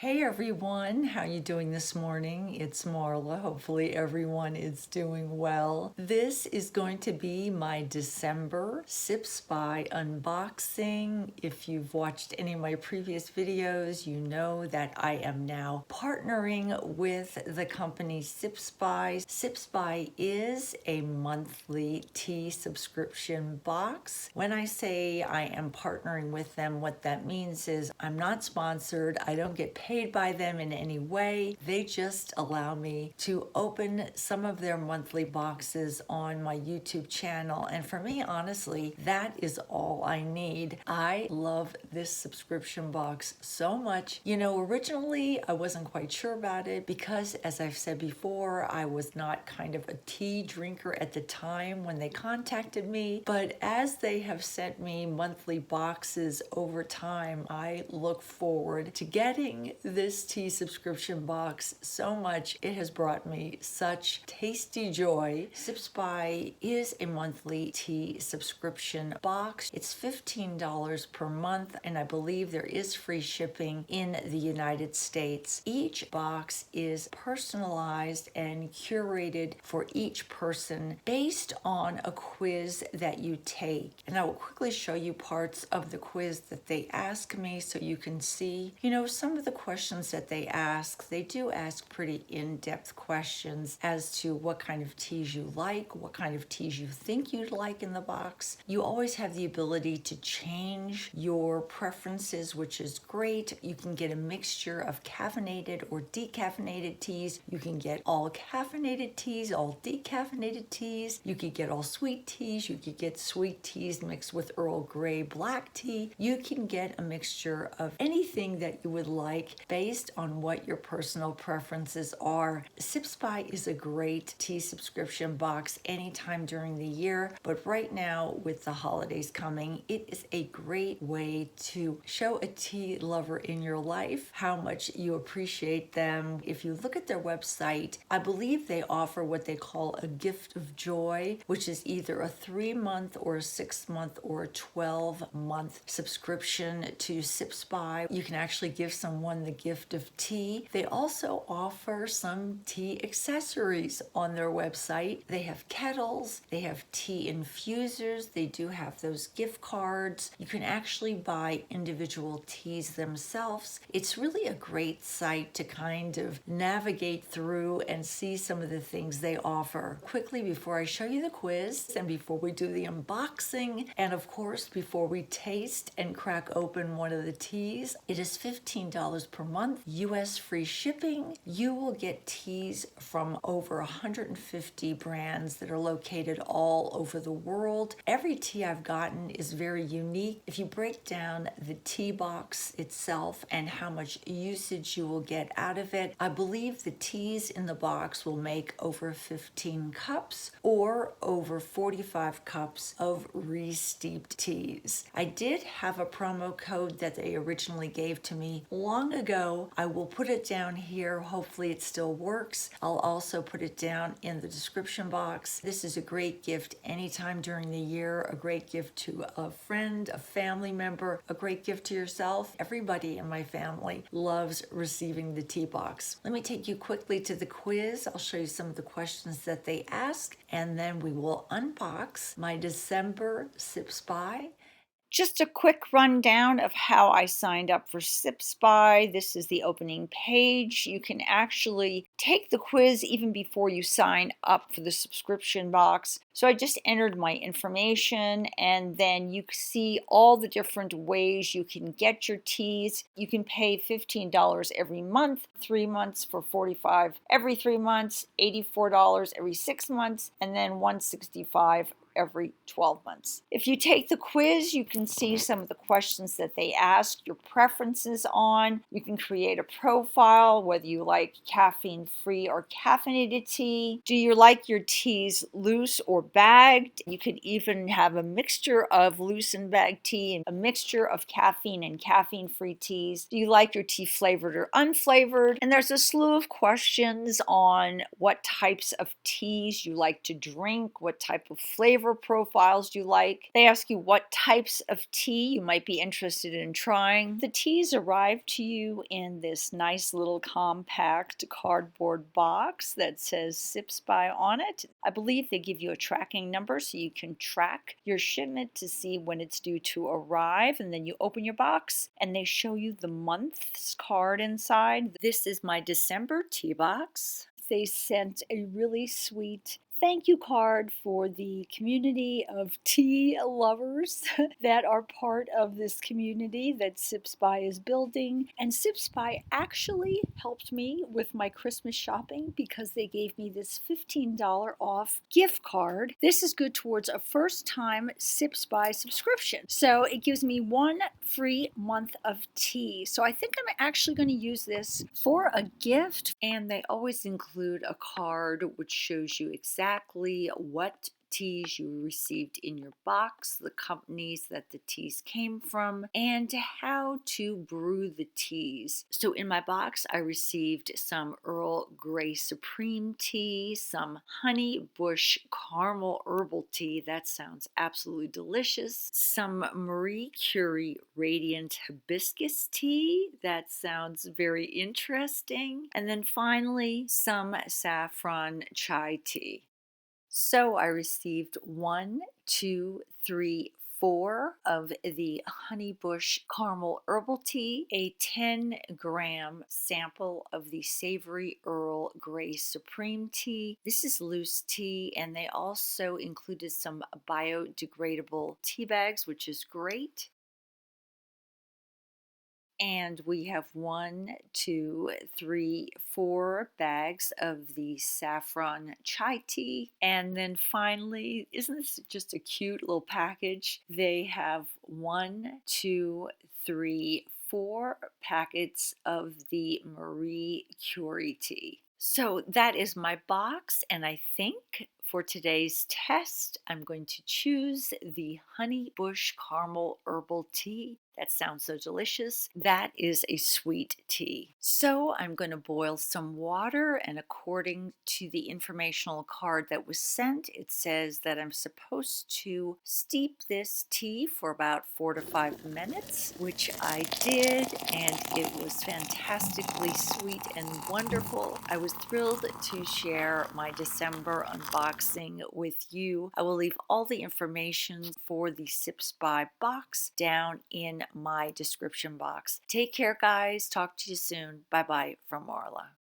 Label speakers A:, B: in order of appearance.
A: Hey everyone, how you doing this morning? It's Marla. Hopefully everyone is doing well. This is going to be my December Sip Spy unboxing. If you've watched any of my previous videos, you know that I am now partnering with the company Sip Spy. Sip Spy is a monthly tea subscription box. When I say I am partnering with them, what that means is I'm not sponsored. I don't get paid by them in any way. They just allow me to open some of their monthly boxes on my YouTube channel. And for me, honestly, that is all I need. I love this subscription box so much. You know, originally I wasn't quite sure about it because, as I've said before, I was not kind of a tea drinker at the time when they contacted me. But as they have sent me monthly boxes over time, I look forward to getting this tea subscription box so much. It has brought me such tasty joy. Sip Spy is a monthly tea subscription box. It's $15 per month, and I believe there is free shipping in the United States. Each box is personalized and curated for each person based on a quiz that you take. And I will quickly show you parts of the quiz that they ask me so you can see, some of the questions that they ask. They do ask pretty in-depth questions as to what kind of teas you like, what kind of teas you think you'd like in the box. You always have the ability to change your preferences, which is great. You can get a mixture of caffeinated or decaffeinated teas. You can get all caffeinated teas, all decaffeinated teas. You could get all sweet teas. You could get sweet teas mixed with Earl Grey black tea. You can get a mixture of anything that you would like based on what your personal preferences are. Sip Spy is a great tea subscription box anytime during the year, but right now with the holidays coming, it is a great way to show a tea lover in your life how much you appreciate them. If you look at their website, I believe they offer what they call a gift of joy, which is either a 3-month or a 6-month or a 12-month subscription to Sip Spy. You can actually give someone the gift of tea. They also offer some tea accessories on their website. They have kettles, they have tea infusers, they do have those gift cards. You can actually buy individual teas themselves. It's really a great site to kind of navigate through and see some of the things they offer. Quickly, before I show you the quiz and before we do the unboxing, and of course before we taste and crack open one of the teas, it is $15 per month, US free shipping. You will get teas from over 150 brands that are located all over the world. Every tea I've gotten is very unique. If you break down the tea box itself and how much usage you will get out of it, I believe the teas in the box will make over 15 cups or over 45 cups of re-steeped teas. I did have a promo code that they originally gave to me long ago. I will put it down here. Hopefully it still works. I'll also put it down in the description box. This is a great gift anytime during the year, a great gift to a friend, a family member, a great gift to yourself. Everybody in my family loves receiving the tea box. Let me take you quickly to the quiz. I'll show you some of the questions that they ask, and then we will unbox my December Sip Spy. Just a quick rundown of how I signed up for Sip Spy. This is the opening page. You can actually take the quiz even before you sign up for the subscription box. So I just entered my information, and then you see all the different ways you can get your teas. You can pay $15 every month, 3 months for 45 every 3 months, $84 every 6 months, and then $165 every 12 months. If you take the quiz, you can see some of the questions that they ask, your preferences on. You can create a profile, whether you like caffeine-free or caffeinated tea. Do you like your teas loose or bagged? You could even have a mixture of loose and bagged tea and a mixture of caffeine and caffeine-free teas. Do you like your tea flavored or unflavored? And there's a slew of questions on what types of teas you like to drink, what type of flavor
B: flavor profiles you like. They ask you what types of tea you might be interested in trying. The teas arrive to you in this nice little compact cardboard box that says Sips by on it. I believe they give you a tracking number so you can track your shipment to see when it's due to arrive. And then you open your box and they show you the month's card inside. This is my December tea box. They sent a really sweet thank you card for the community of tea lovers that are part of this community that Sips By is building. And Sips By actually helped me with my Christmas shopping because they gave me this $15 off gift card. This is good towards a first time Sips By subscription. So it gives me 1 free month of tea. So I think I'm actually going to use this for a gift. And they always include a card which shows you exactly what teas you received in your box, the companies that the teas came from, and how to brew the teas. So in my box, I received some Earl Grey Supreme tea, some Honey Bush Caramel Herbal tea. That sounds absolutely delicious. Some Marie Curie Radiant Hibiscus tea. That sounds very interesting. And then finally, some saffron chai tea. So I received 1, 2, 3, 4 of the Honeybush Caramel Herbal Tea, a 10-gram sample of the Savory Earl Grey Supreme Tea. This is loose tea, and they also included some biodegradable tea bags, which is great. And we have 1, 2, 3, 4 bags of the saffron chai tea. And then finally, isn't this just a cute little package? They have 1, 2, 3, 4 packets of the Marie Curie tea. So that is my box, and I think for today's test, I'm going to choose the Honey Bush Caramel Herbal Tea. That sounds so delicious. That is a sweet tea. So I'm going to boil some water, and according to the informational card that was sent, it says that I'm supposed to steep this tea for about 4 to 5 minutes, which I did, and it was fantastically sweet and wonderful. I was thrilled to share my December unboxing with you. I will leave all the information for the Sips By box down in my description box. Take care, guys. Talk to you soon. Bye-bye from Marla.